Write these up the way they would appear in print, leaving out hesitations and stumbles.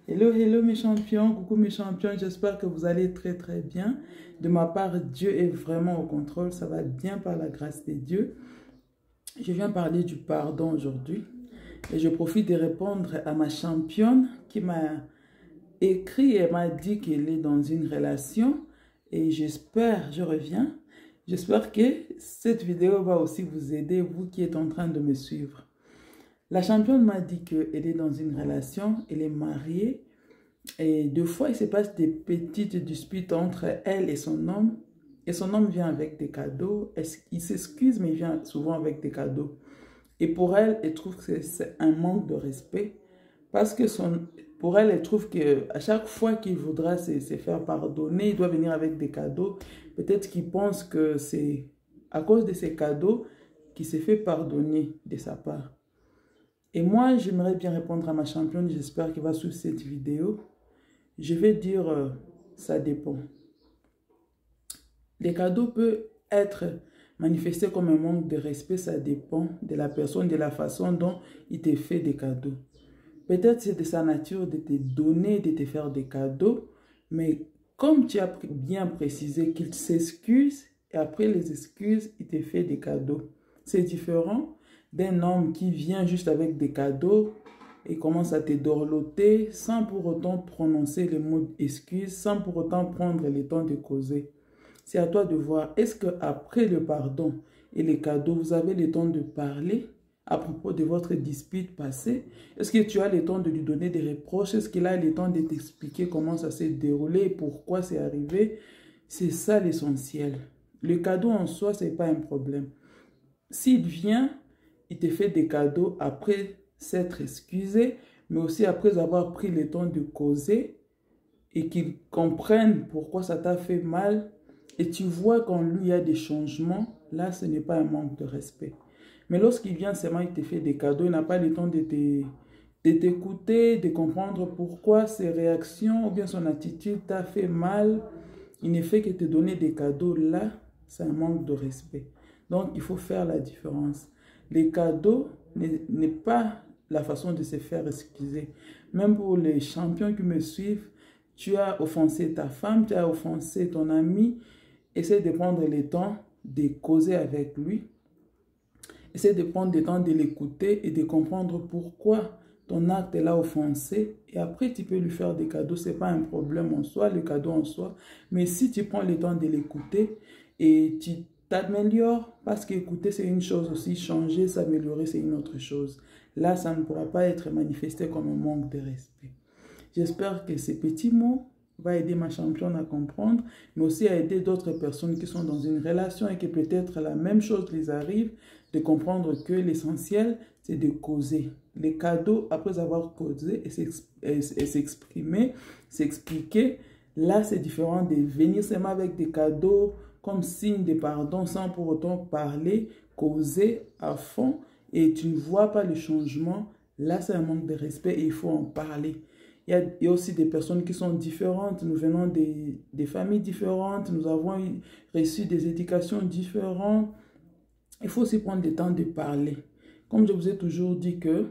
Hello, hello mes champions, coucou mes champions, j'espère que vous allez très bien. De ma part, Dieu est vraiment au contrôle, ça va bien par la grâce de Dieu. Je viens parler du pardon aujourd'hui et je profite de répondre à ma championne qui m'a écrit et m'a dit qu'elle est dans une relation et j'espère que cette vidéo va aussi vous aider, vous qui êtes en train de me suivre. La championne m'a dit qu'elle est dans une relation, elle est mariée et deux fois il se passe des petites disputes entre elle et son homme. Et son homme vient avec des cadeaux, il s'excuse mais il vient souvent avec des cadeaux. Et pour elle, elle trouve que c'est un manque de respect parce que pour elle, elle trouve qu'à chaque fois qu'il voudra se faire pardonner, il doit venir avec des cadeaux. Peut-être qu'il pense que c'est à cause de ces cadeaux qu'il s'est fait pardonner de sa part. Et moi, j'aimerais bien répondre à ma championne, j'espère qu'elle va suivre cette vidéo. Je vais dire, ça dépend. Les cadeaux peuvent être manifestés comme un manque de respect, ça dépend de la personne, de la façon dont il te fait des cadeaux. Peut-être c'est de sa nature de te donner, de te faire des cadeaux, mais comme tu as bien précisé qu'il s'excuse, et après les excuses, il te fait des cadeaux. C'est différent d'un homme qui vient juste avec des cadeaux et commence à te dorloter sans pour autant prononcer le mot excuse, sans pour autant prendre le temps de causer. C'est à toi de voir, est-ce qu'après le pardon et les cadeaux, vous avez le temps de parler à propos de votre dispute passée? Est-ce que tu as le temps de lui donner des reproches? Est-ce qu'il a le temps de t'expliquer comment ça s'est déroulé et pourquoi c'est arrivé? C'est ça l'essentiel. Le cadeau en soi, ce n'est pas un problème. S'il vient, il te fait des cadeaux après s'être excusé, mais aussi après avoir pris le temps de causer et qu'il comprenne pourquoi ça t'a fait mal, et tu vois qu'en lui il y a des changements, là ce n'est pas un manque de respect. Mais lorsqu'il vient seulement, il te fait des cadeaux, il n'a pas le temps de t'écouter, de comprendre pourquoi ses réactions ou bien son attitude t'a fait mal, il ne fait que te donner des cadeaux, là c'est un manque de respect. Donc il faut faire la différence. Les cadeaux n'est pas la façon de se faire excuser. Même pour les champions qui me suivent, tu as offensé ta femme, tu as offensé ton ami, essaie de prendre le temps de causer avec lui. Essaie de prendre le temps de l'écouter et de comprendre pourquoi ton acte l'a offensé. Et après, tu peux lui faire des cadeaux. Ce n'est pas un problème en soi, le cadeau en soi. Mais si tu prends le temps de l'écouter et tu t'améliores, parce qu'écouter, c'est une chose aussi. Changer, s'améliorer, c'est une autre chose. Là, ça ne pourra pas être manifesté comme un manque de respect. J'espère que ces petits mots vont aider ma championne à comprendre, mais aussi à aider d'autres personnes qui sont dans une relation et que peut-être la même chose les arrive, de comprendre que l'essentiel, c'est de causer. Les cadeaux, après avoir causé et s'exprimer, s'expliquer, là, c'est différent de venir seulement avec des cadeaux comme signe de pardon sans pour autant parler, causer à fond et tu ne vois pas le changement. Là, c'est un manque de respect et il faut en parler. Il y a aussi des personnes qui sont différentes. Nous venons des familles différentes. Nous avons reçu des éducations différentes. Il faut aussi prendre le temps de parler. Comme je vous ai toujours dit que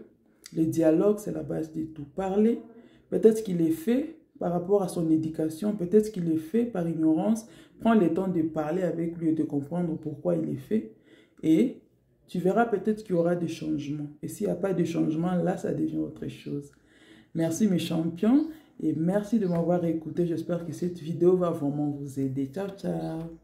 le dialogue, c'est la base de tout. Parler, peut-être qu'il est fait par rapport à son éducation, peut-être qu'il est fait par ignorance. Prends le temps de parler avec lui et de comprendre pourquoi il est fait. Et tu verras peut-être qu'il y aura des changements. Et s'il n'y a pas de changement, là, ça devient autre chose. Merci mes champions et merci de m'avoir écouté. J'espère que cette vidéo va vraiment vous aider. Ciao, ciao.